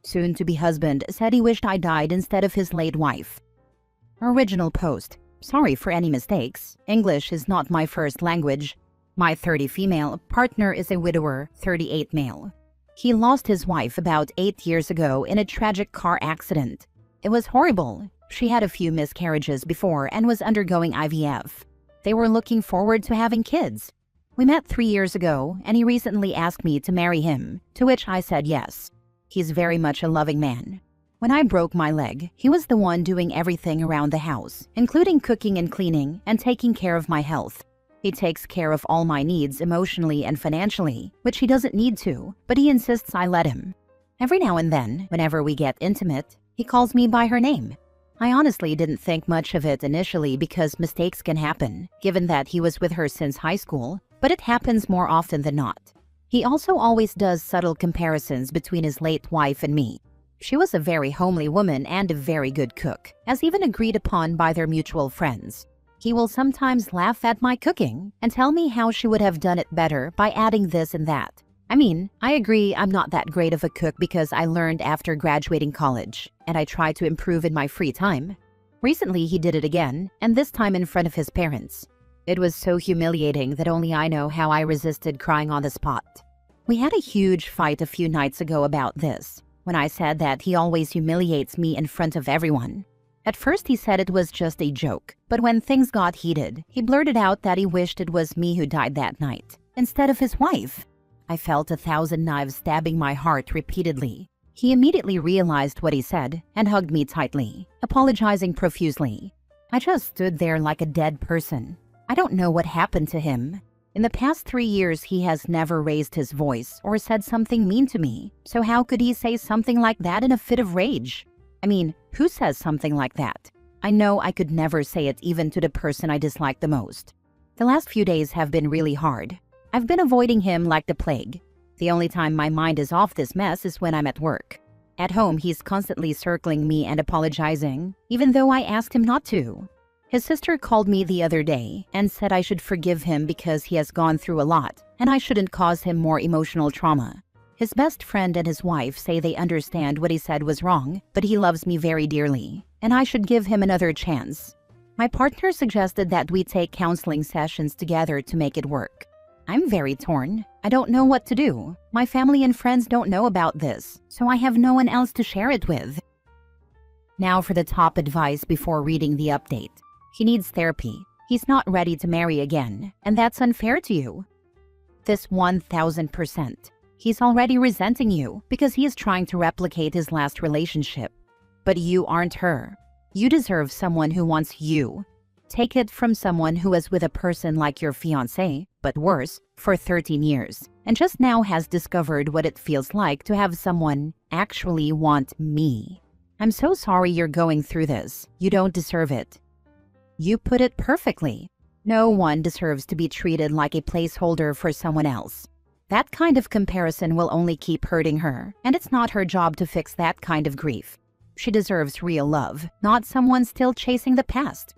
soon-to-be husband, said he wished I died instead of his late wife. Original post. Sorry for any mistakes. English is not my first language. My 30 female partner is a widower, 38 male. He lost his wife about 8 years ago in a tragic car accident. It was horrible. She had a few miscarriages before and was undergoing IVF. They were looking forward to having kids. We met 3 years ago, and he recently asked me to marry him, to which I said yes. He's very much a loving man. When I broke my leg, he was the one doing everything around the house, including cooking and cleaning and taking care of my health. He takes care of all my needs emotionally and financially, which he doesn't need to, but he insists I let him. Every now and then, whenever we get intimate, he calls me by her name. I honestly didn't think much of it initially because mistakes can happen, given that he was with her since high school, but it happens more often than not. He also always does subtle comparisons between his late wife and me. She was a very homely woman and a very good cook, as even agreed upon by their mutual friends. He will sometimes laugh at my cooking and tell me how she would have done it better by adding this and that. I mean, I agree I'm not that great of a cook because I learned after graduating college, and I try to improve in my free time. Recently, he did it again, and this time in front of his parents. It was so humiliating that only I know how I resisted crying on the spot. We had a huge fight a few nights ago about this, when I said that he always humiliates me in front of everyone. At first he said it was just a joke, but when things got heated, he blurted out that he wished it was me who died that night, instead of his wife. I felt 1,000 knives stabbing my heart repeatedly. He immediately realized what he said and hugged me tightly, apologizing profusely. I just stood there like a dead person. I don't know what happened to him. In the past 3 years, he has never raised his voice or said something mean to me, so how could he say something like that in a fit of rage? I mean, who says something like that? I know I could never say it even to the person I dislike the most. The last few days have been really hard. I've been avoiding him like the plague. The only time my mind is off this mess is when I'm at work. At home, he's constantly circling me and apologizing, even though I asked him not to. His sister called me the other day and said I should forgive him because he has gone through a lot, and I shouldn't cause him more emotional trauma. His best friend and his wife say they understand what he said was wrong, but he loves me very dearly, and I should give him another chance. My partner suggested that we take counseling sessions together to make it work. I'm very torn. I don't know what to do. My family and friends don't know about this, so I have no one else to share it with. Now for the top advice before reading the update. He needs therapy. He's not ready to marry again, and that's unfair to you. This 1000%. He's already resenting you because he is trying to replicate his last relationship. But you aren't her. You deserve someone who wants you. Take it from someone who was with a person like your fiancé, but worse, for 13 years, and just now has discovered what it feels like to have someone actually want me. I'm so sorry you're going through this. You don't deserve it. You put it perfectly. No one deserves to be treated like a placeholder for someone else. That kind of comparison will only keep hurting her, and it's not her job to fix that kind of grief. She deserves real love, not someone still chasing the past.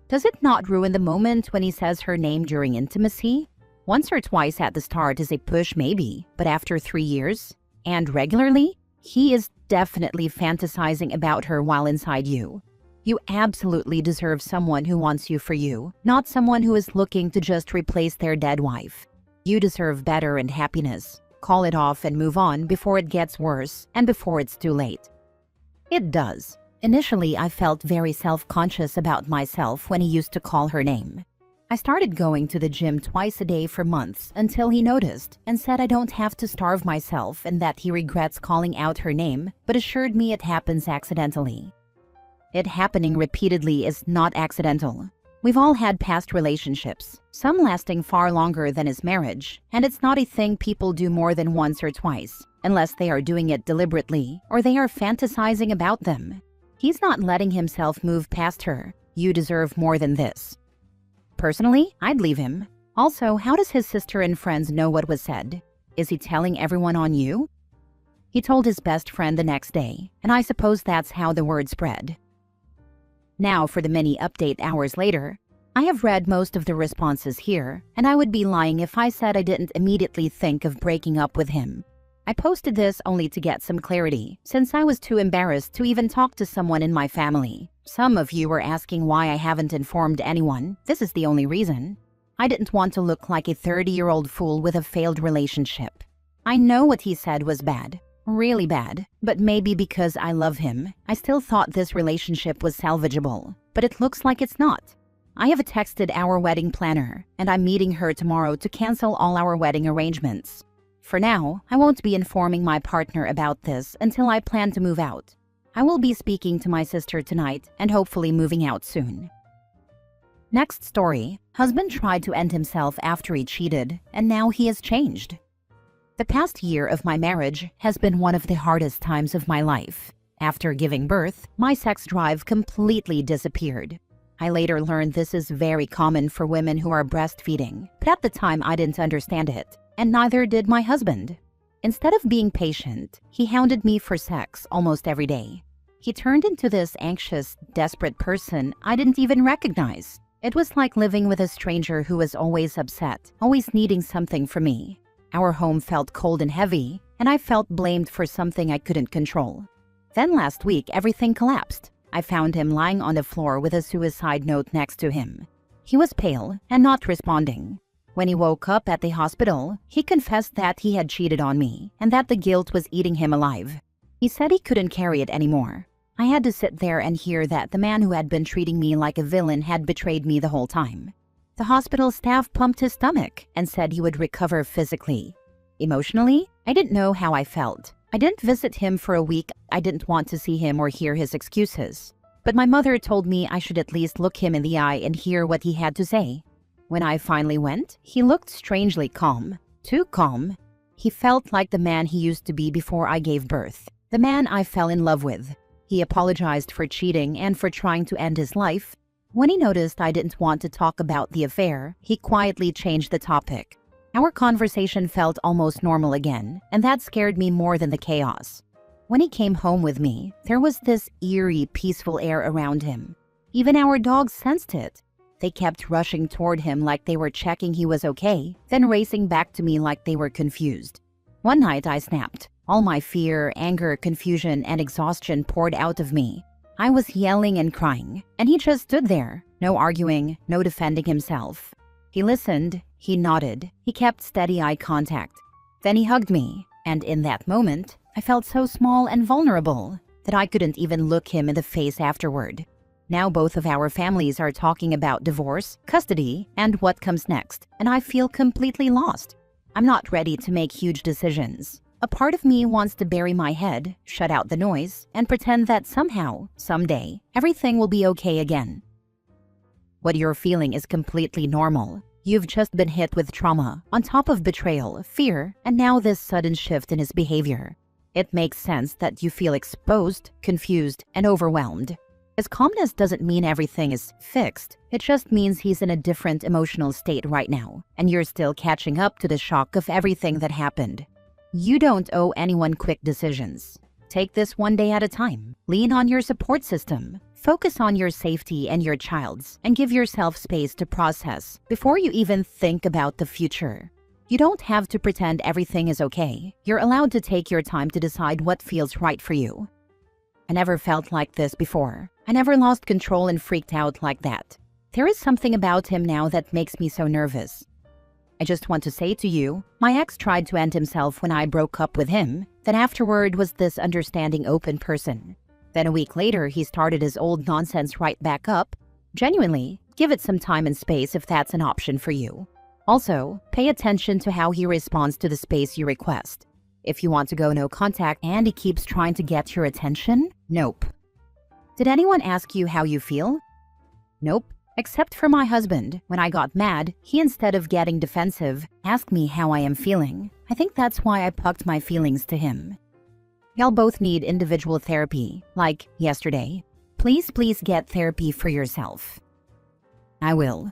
Does it not ruin the moment when he says her name during intimacy? Once or twice at the start is a push maybe, but after 3 years, and regularly, he is definitely fantasizing about her while inside you. You absolutely deserve someone who wants you for you, not someone who is looking to just replace their dead wife. You deserve better and happiness. Call it off and move on before it gets worse and before it's too late. It does. Initially, I felt very self-conscious about myself when he used to call her name. I started going to the gym twice a day for months until he noticed and said I don't have to starve myself and that he regrets calling out her name, but assured me it happens accidentally. It happening repeatedly is not accidental. We've all had past relationships, some lasting far longer than his marriage, and it's not a thing people do more than once or twice, unless they are doing it deliberately or they are fantasizing about them. He's not letting himself move past her. You deserve more than this. Personally, I'd leave him. Also, how does his sister and friends know what was said? Is he telling everyone on you? He told his best friend the next day, and I suppose that's how the word spread. Now for the many update hours later. I have read most of the responses here, and I would be lying if I said I didn't immediately think of breaking up with him. I posted this only to get some clarity, since I was too embarrassed to even talk to someone in my family. Some of you were asking why I haven't informed anyone. This is the only reason. I didn't want to look like a 30-year-old fool with a failed relationship. I know what he said was bad, really bad, but maybe because I love him, I still thought this relationship was salvageable. But it looks like it's not. I have texted our wedding planner, and I'm meeting her tomorrow to cancel all our wedding arrangements. For now, I won't be informing my partner about this until I plan to move out. I will be speaking to my sister tonight and hopefully moving out soon. Next story. Husband tried to end himself after he cheated, and now he has changed. The past year of my marriage has been one of the hardest times of my life. After giving birth, my sex drive completely disappeared. I later learned this is very common for women who are breastfeeding, but at the time I didn't understand it, and neither did my husband. Instead of being patient, he hounded me for sex almost every day. He turned into this anxious, desperate person I didn't even recognize. It was like living with a stranger who was always upset, always needing something from me. Our home felt cold and heavy, and I felt blamed for something I couldn't control. Then last week, everything collapsed. I found him lying on the floor with a suicide note next to him. He was pale and not responding. When he woke up at the hospital, he confessed that he had cheated on me and that the guilt was eating him alive. He said he couldn't carry it anymore. I had to sit there and hear that the man who had been treating me like a villain had betrayed me the whole time. The hospital staff pumped his stomach and said he would recover physically. Emotionally, I didn't know how I felt. I didn't visit him for a week. I didn't want to see him or hear his excuses. But my mother told me I should at least look him in the eye and hear what he had to say. When I finally went, he looked strangely calm. Too calm. He felt like the man he used to be before I gave birth. The man I fell in love with. He apologized for cheating and for trying to end his life. When he noticed I didn't want to talk about the affair, he quietly changed the topic. Our conversation felt almost normal again, and that scared me more than the chaos. When he came home with me, there was this eerie, peaceful air around him. Even our dogs sensed it. They kept rushing toward him like they were checking he was okay, then racing back to me like they were confused. One night I snapped. All my fear, anger, confusion, and exhaustion poured out of me. I was yelling and crying, and he just stood there. No arguing, no defending himself. He listened, he nodded, he kept steady eye contact. Then he hugged me, and in that moment, I felt so small and vulnerable that I couldn't even look him in the face afterward. Now both of our families are talking about divorce, custody, and what comes next, and I feel completely lost. I'm not ready to make huge decisions. A part of me wants to bury my head, shut out the noise, and pretend that somehow, someday, everything will be okay again. What you're feeling is completely normal. You've just been hit with trauma, on top of betrayal, fear, and now this sudden shift in his behavior. It makes sense that you feel exposed, confused, and overwhelmed. His calmness doesn't mean everything is fixed. It just means he's in a different emotional state right now, and you're still catching up to the shock of everything that happened. You don't owe anyone quick decisions. Take this one day at a time. Lean on your support system. Focus on your safety and your child's, and give yourself space to process before you even think about the future. You don't have to pretend everything is okay. You're allowed to take your time to decide what feels right for you. I never felt like this before. I never lost control and freaked out like that. There is something about him now that makes me so nervous. I just want to say to you, my ex tried to end himself when I broke up with him, then afterward was this understanding, open person. Then a week later, he started his old nonsense right back up. Genuinely, give it some time and space if that's an option for you. Also, pay attention to how he responds to the space you request. If you want to go no contact and he keeps trying to get your attention, nope. Did anyone ask you how you feel? Nope. Except for my husband. When I got mad, he, instead of getting defensive, asked me how I am feeling. I think that's why I pucked my feelings to him. Y'all both need individual therapy, like yesterday. Please get therapy for yourself. I will.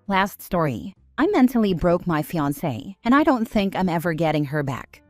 Last story. I mentally broke my fiancé, and I don't think I'm ever getting her back.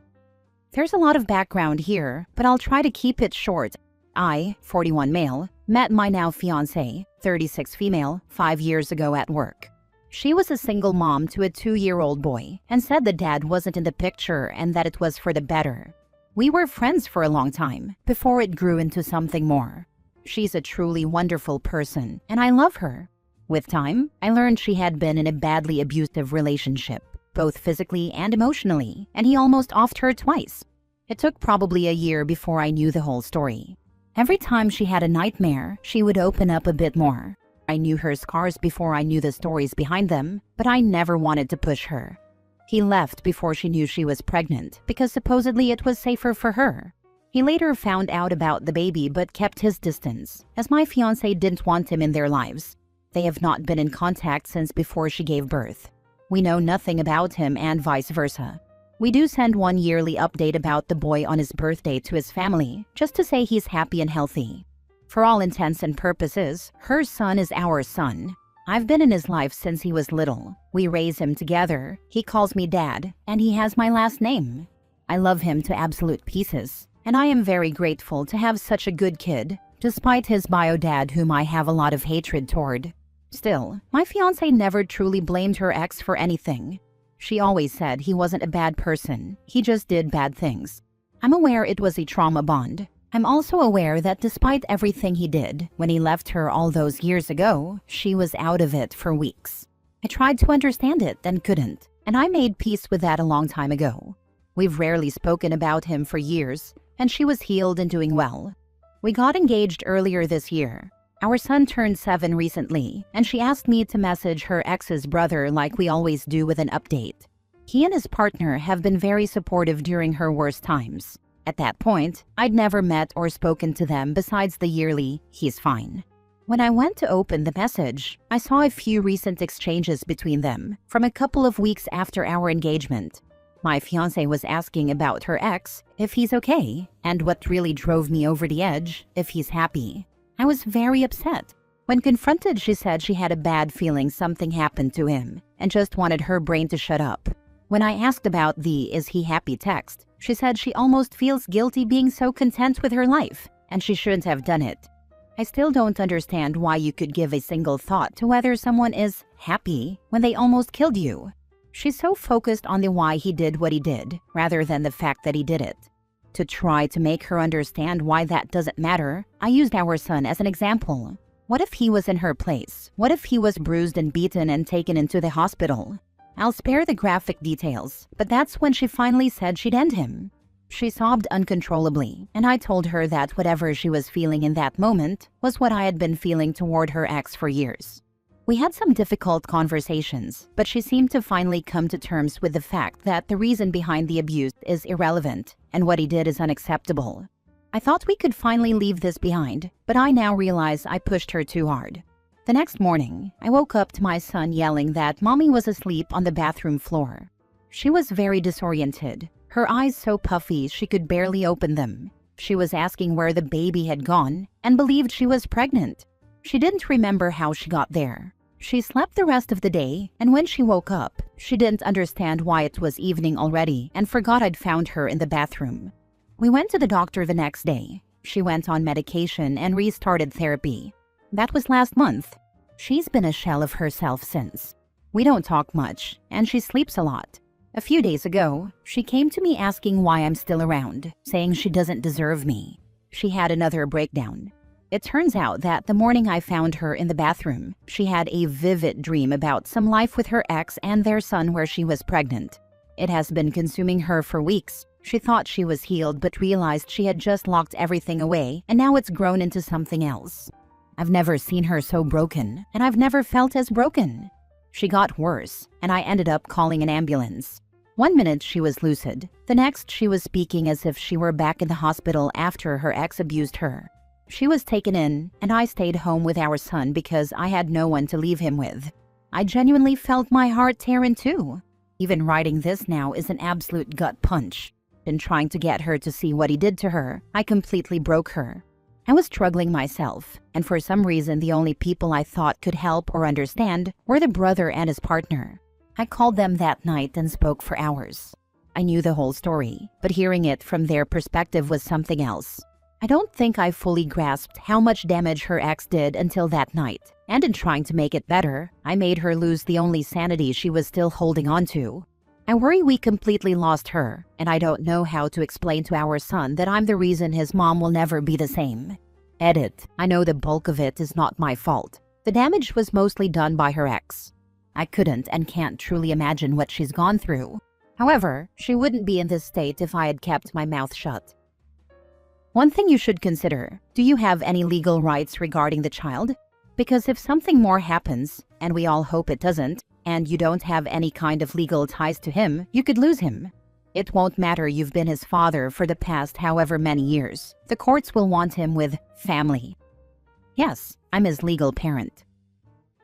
There's a lot of background here, but I'll try to keep it short. I, 41 male, met my now fiancé, 36 female, 5 years ago at work. She was a single mom to a 2-year-old boy and said the dad wasn't in the picture and that it was for the better. We were friends for a long time before it grew into something more. She's a truly wonderful person and I love her. With time, I learned she had been in a badly abusive relationship, both physically and emotionally, and he almost offed her twice. It took probably a year before I knew the whole story. Every time she had a nightmare, she would open up a bit more. I knew her scars before I knew the stories behind them, but I never wanted to push her. He left before she knew she was pregnant because supposedly it was safer for her. He later found out about the baby but kept his distance, as my fiancé didn't want him in their lives. They have not been in contact since before she gave birth. We know nothing about him and vice versa. We do send one yearly update about the boy on his birthday to his family, just to say he's happy and healthy. For all intents and purposes, her son is our son. I've been in his life since he was little. We raise him together. He calls me Dad, and he has my last name. I love him to absolute pieces, and I am very grateful to have such a good kid, despite his bio dad whom I have a lot of hatred toward. Still, my fiancé never truly blamed her ex for anything. She always said he wasn't a bad person, he just did bad things. I'm aware it was a trauma bond. I'm also aware that despite everything he did, when he left her all those years ago, she was out of it for weeks. I tried to understand it and couldn't, and I made peace with that a long time ago. We've rarely spoken about him for years, and she was healed and doing well. We got engaged earlier this year. Our son turned 7 recently, and she asked me to message her ex's brother like we always do with an update. He and his partner have been very supportive during her worst times. At that point, I'd never met or spoken to them besides the yearly, "He's fine." When I went to open the message, I saw a few recent exchanges between them from a couple of weeks after our engagement. My fiancé was asking about her ex, if he's okay, and what really drove me over the edge, if he's happy. I was very upset. When confronted, she said she had a bad feeling something happened to him and just wanted her brain to shut up. When I asked about the "is he happy" text, she said she almost feels guilty being so content with her life, and she shouldn't have done it. I still don't understand why you could give a single thought to whether someone is happy when they almost killed you. She's so focused on the why he did what he did, rather than the fact that he did it. To try to make her understand why that doesn't matter, I used our son as an example. What if he was in her place? What if he was bruised and beaten and taken into the hospital? I'll spare the graphic details, but that's when she finally said she'd end him. She sobbed uncontrollably, and I told her that whatever she was feeling in that moment was what I had been feeling toward her ex for years. We had some difficult conversations, but she seemed to finally come to terms with the fact that the reason behind the abuse is irrelevant, and what he did is unacceptable. I thought we could finally leave this behind, but I now realize I pushed her too hard. The next morning, I woke up to my son yelling that Mommy was asleep on the bathroom floor. She was very disoriented, her eyes so puffy she could barely open them. She was asking where the baby had gone and believed she was pregnant. She didn't remember how she got there. She slept the rest of the day, and when she woke up, she didn't understand why it was evening already and forgot I'd found her in the bathroom. We went to the doctor the next day. She went on medication and restarted therapy. That was last month. She's been a shell of herself since. We don't talk much, and she sleeps a lot. A few days ago, she came to me asking why I'm still around, saying she doesn't deserve me. She had another breakdown. It turns out that the morning I found her in the bathroom, she had a vivid dream about some life with her ex and their son where she was pregnant. It has been consuming her for weeks. She thought she was healed but realized she had just locked everything away, and now it's grown into something else. I've never seen her so broken, and I've never felt as broken. She got worse, and I ended up calling an ambulance. One minute she was lucid, the next she was speaking as if she were back in the hospital after her ex abused her. She was taken in, and I stayed home with our son because I had no one to leave him with. I genuinely felt my heart tear in two. Even writing this now is an absolute gut punch. In trying to get her to see what he did to her, I completely broke her. I was struggling myself, and for some reason the only people I thought could help or understand were the brother and his partner. I called them that night and spoke for hours. I knew the whole story, but hearing it from their perspective was something else. I don't think I fully grasped how much damage her ex did until that night. And in trying to make it better, I made her lose the only sanity she was still holding on to. I worry we completely lost her, and I don't know how to explain to our son that I'm the reason his mom will never be the same. Edit. I know the bulk of it is not my fault. The damage was mostly done by her ex. I couldn't and can't truly imagine what she's gone through. However, she wouldn't be in this state if I had kept my mouth shut. One thing you should consider, do you have any legal rights regarding the child? Because if something more happens, and we all hope it doesn't, and you don't have any kind of legal ties to him, you could lose him. It won't matter you've been his father for the past however many years. The courts will want him with family. Yes, I'm his legal parent.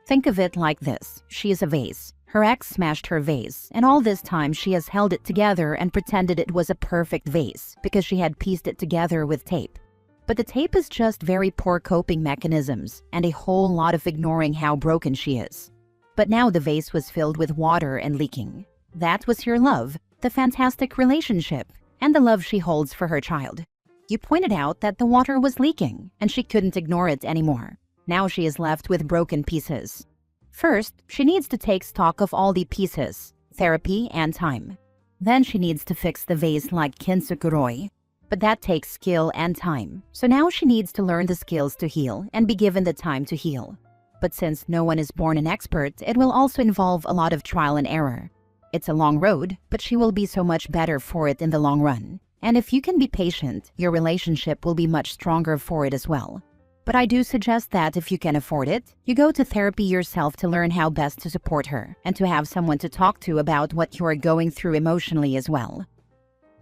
Think of it like this. She is a vase. Her ex smashed her vase, and all this time she has held it together and pretended it was a perfect vase because she had pieced it together with tape. But the tape is just very poor coping mechanisms and a whole lot of ignoring how broken she is. But now the vase was filled with water and leaking. That was your love, the fantastic relationship, and the love she holds for her child. You pointed out that the water was leaking, and she couldn't ignore it anymore. Now she is left with broken pieces. First, she needs to take stock of all the pieces, therapy, and time. Then she needs to fix the vase like kintsukuroi. But that takes skill and time. So now she needs to learn the skills to heal and be given the time to heal. But since no one is born an expert, it will also involve a lot of trial and error. It's a long road, but she will be so much better for it in the long run. And if you can be patient, your relationship will be much stronger for it as well. But I do suggest that if you can afford it, you go to therapy yourself to learn how best to support her and to have someone to talk to about what you are going through emotionally as well.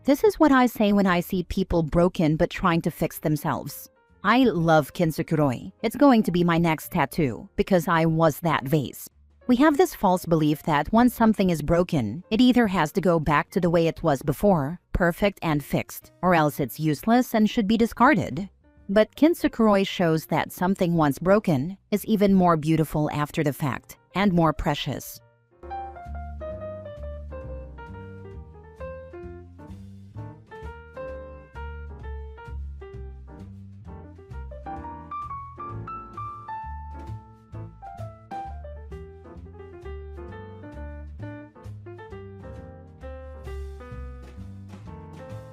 This is what I say when I see people broken but trying to fix themselves. I love kintsukuroi. It's going to be my next tattoo because I was that vase. We have this false belief that once something is broken, it either has to go back to the way it was before, perfect and fixed, or else it's useless and should be discarded. But kintsukuroi shows that something once broken is even more beautiful after the fact and more precious.